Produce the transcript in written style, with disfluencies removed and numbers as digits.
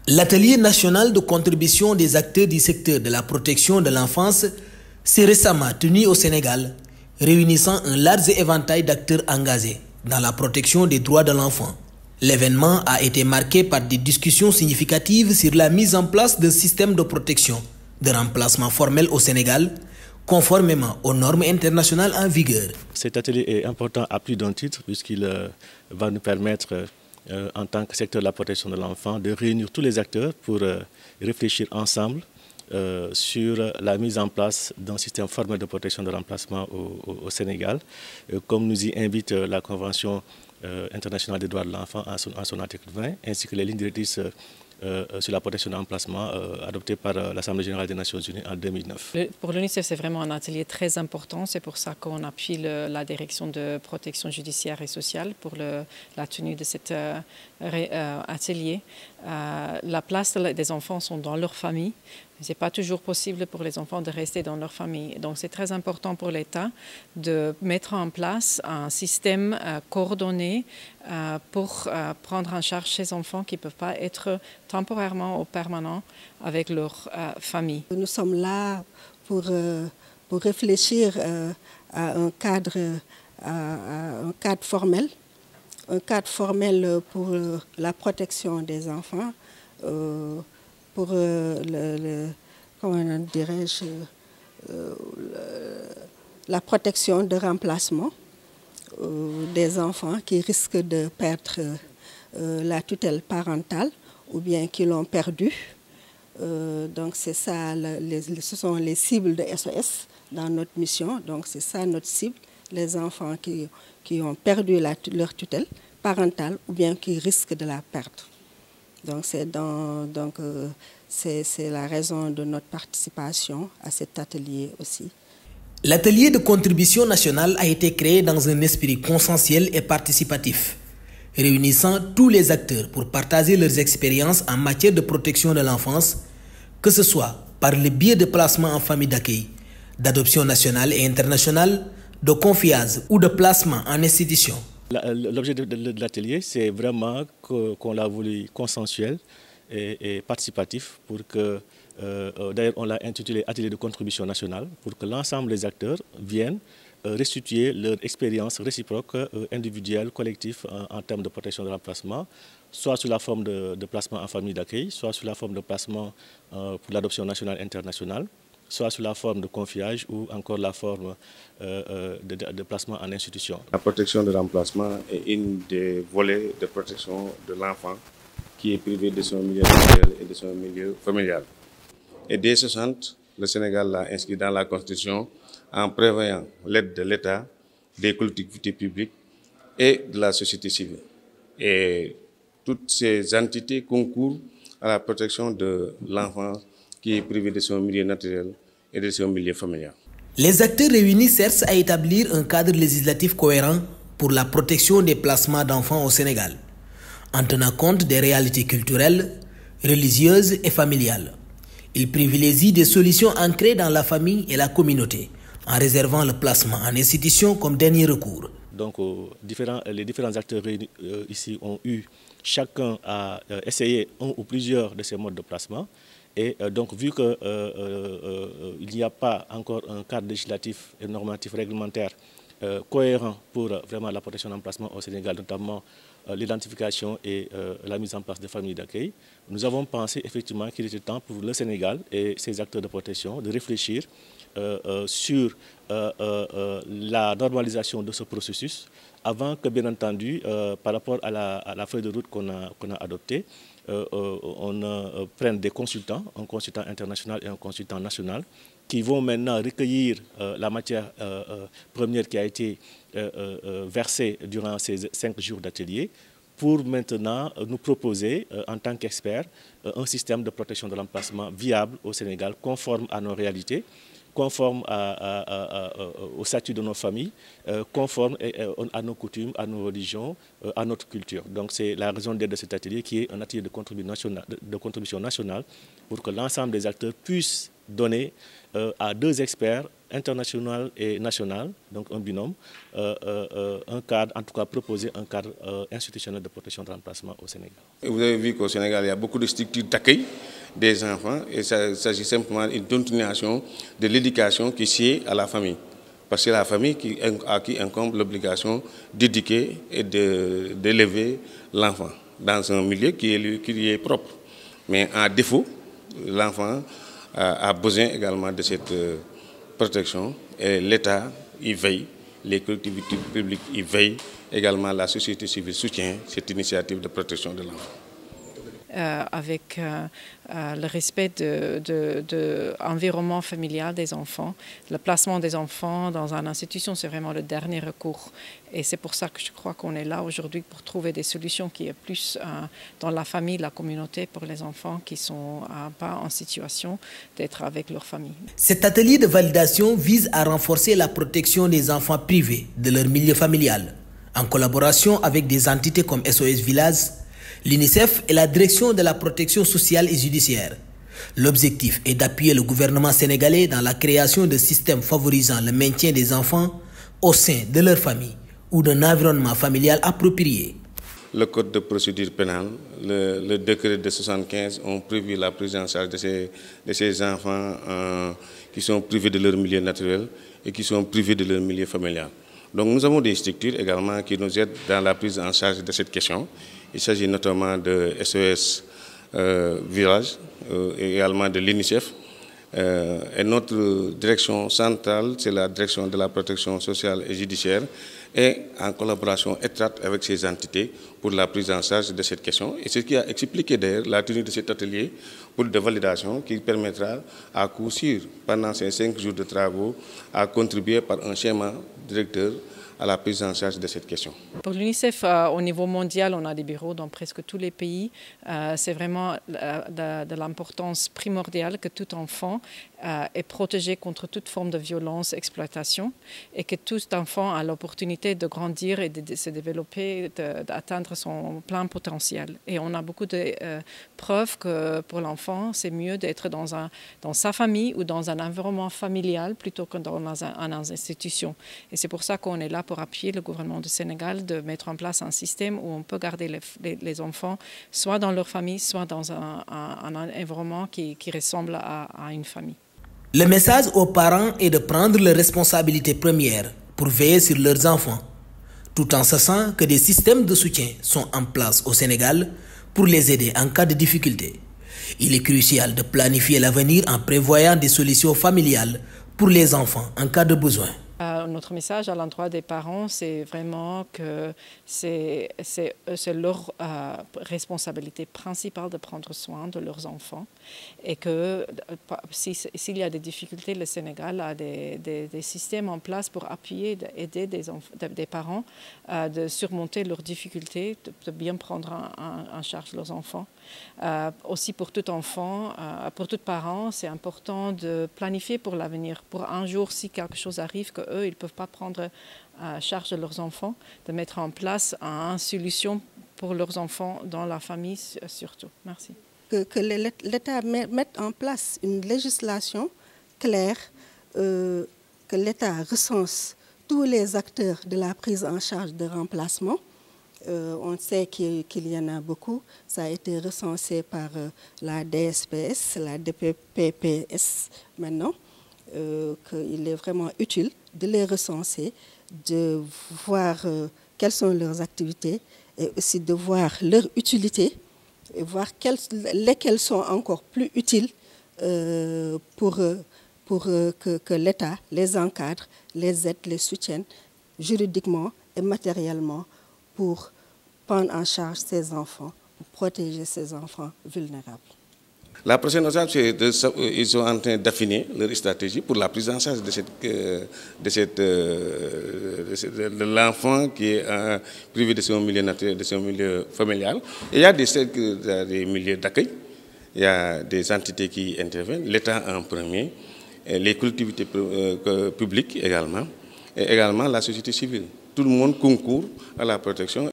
L'atelier national de contribution des acteurs du secteur de la protection de l'enfance s'est récemment tenu au Sénégal, réunissant un large éventail d'acteurs engagés dans la protection des droits de l'enfant. L'événement a été marqué par des discussions significatives sur la mise en place d'un système de protection de remplacement formel au Sénégal, conformément aux normes internationales en vigueur. Cet atelier est important à plus d'un titre puisqu'il va nous permettre, en tant que secteur de la protection de l'enfant, de réunir tous les acteurs pour réfléchir ensemble sur la mise en place d'un système formel de protection de remplacement au Sénégal, comme nous y invite la Convention internationale des droits de l'enfant à son article 20, ainsi que les lignes directrices sur la protection de l'emplacement adoptée par l'Assemblée générale des Nations unies en 2009. Pour l'UNICEF, c'est vraiment un atelier très important. C'est pour ça qu'on appuie la direction de protection judiciaire et sociale pour la tenue de cet atelier. La place des enfants sont dans leur famille. Ce n'est pas toujours possible pour les enfants de rester dans leur famille. Donc c'est très important pour l'État de mettre en place un système coordonné pour prendre en charge ces enfants qui ne peuvent pas être temporairement ou permanent avec leur famille. Nous sommes là pour réfléchir à un cadre formel. Un cadre formel pour la protection des enfants, pour la protection de remplacement des enfants qui risquent de perdre la tutelle parentale ou bien qui l'ont perdue. Donc c'est ça, ce sont les cibles de SOS dans notre mission. Donc c'est ça notre cible, les enfants qui ont perdu leur tutelle parentale ou bien qui risquent de la perdre. Donc c'est la raison de notre participation à cet atelier aussi. L'atelier de contribution nationale a été créé dans un esprit consensuel et participatif, réunissant tous les acteurs pour partager leurs expériences en matière de protection de l'enfance, que ce soit par le biais de placement en famille d'accueil, d'adoption nationale et internationale, de confiance ou de placement en institution. L'objet de l'atelier, c'est vraiment qu'on l'a voulu consensuel et participatif pour que, d'ailleurs on l'a intitulé Atelier de contribution nationale, pour que l'ensemble des acteurs viennent restituer leur expérience réciproque, individuelle, collective en termes de protection de remplacement, soit sous la forme de placement en famille d'accueil, soit sous la forme de placement pour l'adoption nationale et internationale, soit sous la forme de confiage ou encore la forme de placement en institution. La protection de remplacement est une des volets de protection de l'enfant qui est privé de son milieu naturel et de son milieu familial. Et dès 60, le Sénégal l'a inscrit dans la Constitution en prévoyant l'aide de l'État, des collectivités publiques et de la société civile. Et toutes ces entités concourent à la protection de l'enfant qui est privé de son milieu naturel et de son milieu familial. Les acteurs réunis cherchent à établir un cadre législatif cohérent pour la protection des placements d'enfants au Sénégal, en tenant compte des réalités culturelles, religieuses et familiales. Ils privilégient des solutions ancrées dans la famille et la communauté, en réservant le placement en institution comme dernier recours. Donc les différents acteurs réunis ici ont eu chacun à essayer un ou plusieurs de ces modes de placement. Et donc, vu qu'il n'y a pas encore un cadre législatif et normatif réglementaire cohérent pour vraiment la protection d'emplacement au Sénégal, notamment l'identification et la mise en place de familles d'accueil, nous avons pensé effectivement qu'il était temps pour le Sénégal et ses acteurs de protection de réfléchir sur la normalisation de ce processus avant que, bien entendu, par rapport à la feuille de route qu'on a adoptée, on prenne des consultants, un consultant international et un consultant national, qui vont maintenant recueillir la matière première qui a été versée durant ces 5 jours d'atelier, pour maintenant nous proposer, en tant qu'experts, un système de protection de l'emplacement viable au Sénégal, conforme à nos réalités, conforme au statut de nos familles, conforme à nos coutumes, à nos religions, à notre culture. Donc c'est la raison d'être de cet atelier qui est un atelier de contribution nationale pour que l'ensemble des acteurs puissent donner à 2 experts international et national, donc un binôme, un cadre, en tout cas proposer un cadre institutionnel de protection de remplacement au Sénégal. Vous avez vu qu'au Sénégal, il y a beaucoup de structures d'accueil des enfants et il s'agit simplement d'une continuation de l'éducation qui sied à la famille. Parce que c'est la famille à qui incombe l'obligation d'éduquer et d'élever l'enfant dans un milieu qui lui est propre. Mais en défaut, l'enfant a besoin également de cette protection et l'État y veille, les collectivités publiques y veillent, également la société civile soutient cette initiative de protection de l'enfant. Avec le respect de l'environnement familial des enfants. Le placement des enfants dans une institution, c'est vraiment le dernier recours. Et c'est pour ça que je crois qu'on est là aujourd'hui pour trouver des solutions qui est plus dans la famille, la communauté, pour les enfants qui ne sont pas en situation d'être avec leur famille. Cet atelier de validation vise à renforcer la protection des enfants privés de leur milieu familial, en collaboration avec des entités comme SOS Village, l'UNICEF et la Direction de la protection sociale et judiciaire. L'objectif est d'appuyer le gouvernement sénégalais dans la création de systèmes favorisant le maintien des enfants au sein de leur famille ou d'un environnement familial approprié. Le code de procédure pénale, le décret de 75 ont prévu la prise en charge de ces enfants qui sont privés de leur milieu naturel et qui sont privés de leur milieu familial. Donc nous avons des structures également qui nous aident dans la prise en charge de cette question. Il s'agit notamment de SOS Village et également de l'UNICEF. Et notre direction centrale, c'est la direction de la protection sociale et judiciaire, et en collaboration étroite avec ces entités pour la prise en charge de cette question. Et c'est ce qui a expliqué d'ailleurs la tenue de cet atelier pour de validation qui permettra à coup sûr, pendant ces 5 jours de travaux, à contribuer par un schéma directeur à la prise en charge de cette question. Pour l'UNICEF, au niveau mondial, on a des bureaux dans presque tous les pays. C'est vraiment de l'importance primordiale que tout enfant est protégé contre toute forme de violence, exploitation, et que tout enfant a l'opportunité de grandir et de se développer, d'atteindre son plein potentiel. Et on a beaucoup de preuves que pour l'enfant, c'est mieux d'être dans sa famille ou dans un environnement familial plutôt que dans une institution. Et c'est pour ça qu'on est là pour appuyer le gouvernement du Sénégal de mettre en place un système où on peut garder les enfants soit dans leur famille, soit dans un environnement qui ressemble à une famille. Le message aux parents est de prendre leurs responsabilités premières pour veiller sur leurs enfants, tout en sachant que des systèmes de soutien sont en place au Sénégal pour les aider en cas de difficulté. Il est crucial de planifier l'avenir en prévoyant des solutions familiales pour les enfants en cas de besoin. Notre message à l'endroit des parents, c'est vraiment que c'est leur responsabilité principale de prendre soin de leurs enfants et que s'il y a des difficultés, le Sénégal a des systèmes en place pour appuyer, aider des parents de surmonter leurs difficultés, de bien prendre en charge leurs enfants. Aussi pour tout enfant, pour tout parent, c'est important de planifier pour l'avenir. Pour un jour, si quelque chose arrive, qu'eux, ils ne peuvent pas prendre charge de leurs enfants, de mettre en place une solution pour leurs enfants dans la famille surtout. Merci. Que l'État mette en place une législation claire, que l'État recense tous les acteurs de la prise en charge de remplacement. On sait qu'il y en a beaucoup. Ça a été recensé par la DSPS, la DPPS maintenant, qu'il est vraiment utile de les recenser, de voir quelles sont leurs activités et aussi de voir leur utilité et voir lesquelles sont encore plus utiles pour que l'État les encadre, les aide, les soutienne juridiquement et matériellement pour prendre en charge ces enfants, pour protéger ces enfants vulnérables. La prochaine étape, c'est ils sont en train d'affiner leur stratégie pour la prise en charge de l'enfant qui est privé de son milieu naturel, de son milieu familial. Et il y a des milieux d'accueil, il y a des entités qui interviennent, l'État en premier, et les collectivités publiques également, et également la société civile. Tout le monde concourt à la protection.